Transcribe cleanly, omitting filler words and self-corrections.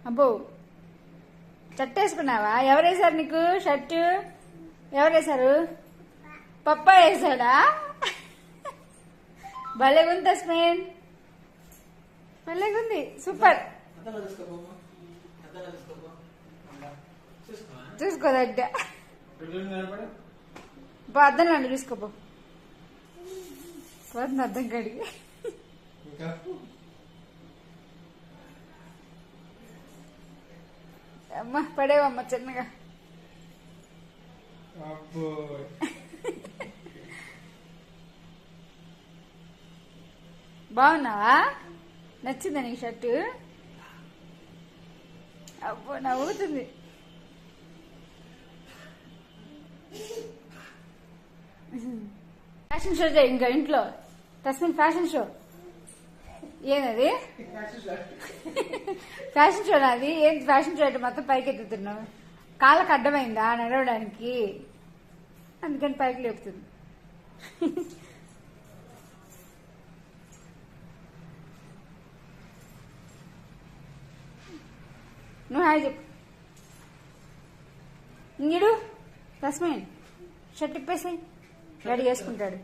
అబ్బో చట్టేసుకున్నావా? ఎవరేసారు నీకు షర్టు? ఎవరేసారు? పప్పా వేసాడా? భలేగుంది తస్మిన్, భలేగుంది, సూపర్. చూసుకోదగ్గ అర్థం నన్ను చూసుకోపో, పోతుంది అర్థం కాడికి. అమ్మ పడేవమ్మ చిన్నగా. బాగున్నావా? నచ్చిందా నీకు షర్టు? అబ్బో నవ్వుతుంది. ఫ్యాషన్ షో చేయి ఇంకా ఇంట్లో. Tasmin fashion show. ఏనది ఫ్యాషన్ షో? నాది ఏంటి ఫ్యాషన్ షో అంటే మొత్తం పైకి ఎత్తుతున్నావు? కాళ్ళకు అడ్డమైందా నడవడానికి? అందుకని పైకి లేపుతుంది. నువ్వు హాయ్ చెప్పు. ఇంగిడు తస్మిన్ షర్ట్ ఇప్పేసాయి, రెడీ చేసుకుంటాడు.